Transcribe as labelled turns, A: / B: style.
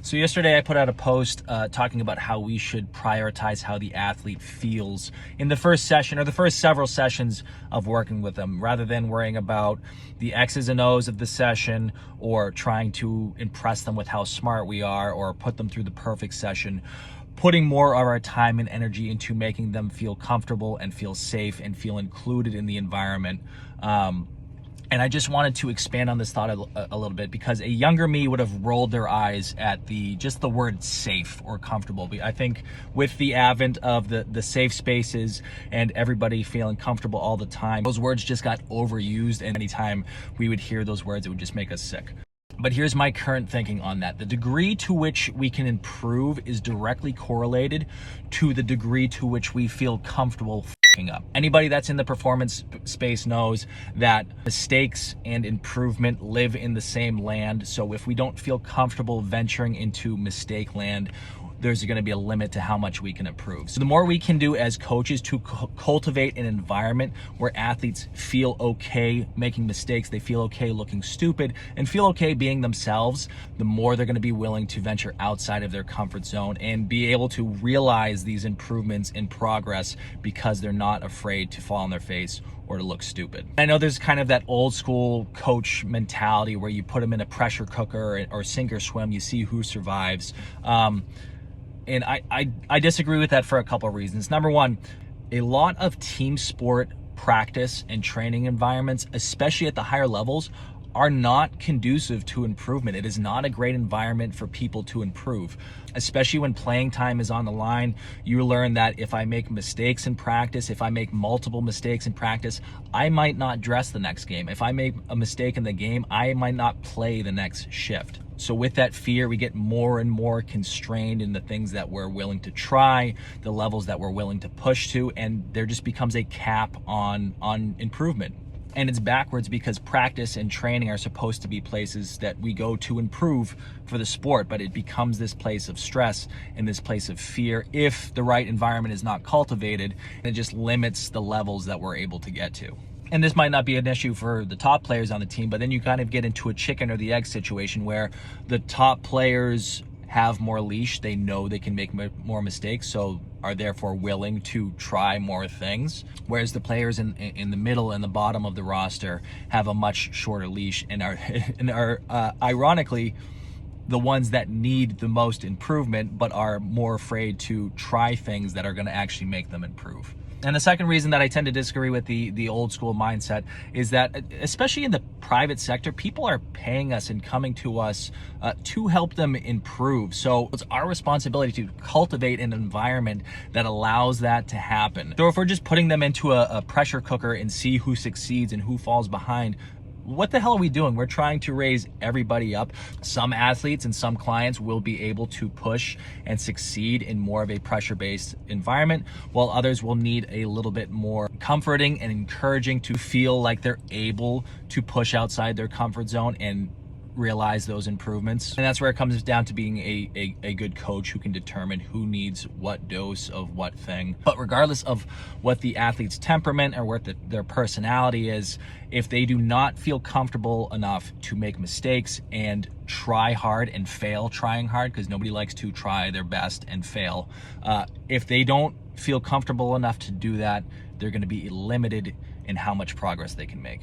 A: So yesterday I put out a post talking about how we should prioritize how the athlete feels in the first session or the first several sessions of working with them, rather than worrying about the X's and O's of the session or trying to impress them with how smart we are or put them through the perfect session. Putting more of our time and energy into making them feel comfortable and feel safe and feel included in the environment. And I just wanted to expand on this thought a little bit, because a younger me would have rolled their eyes at just the word safe or comfortable. I think with the advent of the safe spaces and everybody feeling comfortable all the time, those words just got overused, and anytime we would hear those words, it would just make us sick. But here's my current thinking on that. The degree to which we can improve is directly correlated to the degree to which we feel comfortable f***ing up. Anybody that's in the performance space knows that mistakes and improvement live in the same land. So if we don't feel comfortable venturing into mistake land, there's going to be a limit to how much we can improve. So the more we can do as coaches to cultivate an environment where athletes feel okay making mistakes, they feel okay looking stupid, and feel okay being themselves, the more they're going to be willing to venture outside of their comfort zone and be able to realize these improvements in progress, because they're not afraid to fall on their face or to look stupid. I know there's kind of that old school coach mentality where you put them in a pressure cooker or sink or swim, you see who survives. And I disagree with that for a couple of reasons. Number one, a lot of team sport practice and training environments, especially at the higher levels, are not conducive to improvement. It is not a great environment for people to improve, especially when playing time is on the line. You learn that if I make mistakes in practice, if I make multiple mistakes in practice, I might not dress the next game. If I make a mistake in the game, I might not play the next shift. So with that fear, we get more and more constrained in the things that we're willing to try, the levels that we're willing to push to, and there just becomes a cap on improvement. And it's backwards, because practice and training are supposed to be places that we go to improve for the sport, but it becomes this place of stress and this place of fear if the right environment is not cultivated, and it just limits the levels that we're able to get to. And this might not be an issue for the top players on the team, but then you kind of get into a chicken or the egg situation where the top players have more leash. They know they can make more mistakes, so are therefore willing to try more things. Whereas the players in the middle and the bottom of the roster have a much shorter leash and are ironically the ones that need the most improvement, but are more afraid to try things that are going to actually make them improve. And the second reason that I tend to disagree with the old school mindset is that, especially in the private sector, people are paying us and coming to us to help them improve. So it's our responsibility to cultivate an environment that allows that to happen. So if we're just putting them into a pressure cooker and see who succeeds and who falls behind, what the hell are we doing? We're trying to raise everybody up. Some athletes and some clients will be able to push and succeed in more of a pressure-based environment, while others will need a little bit more comforting and encouraging to feel like they're able to push outside their comfort zone and realize those improvements. And that's where it comes down to being a good coach who can determine who needs what dose of what thing. But regardless of what the athlete's temperament or what their personality is, if they do not feel comfortable enough to make mistakes and try hard and fail trying hard, because nobody likes to try their best and fail, if they don't feel comfortable enough to do that, they're going to be limited in how much progress they can make.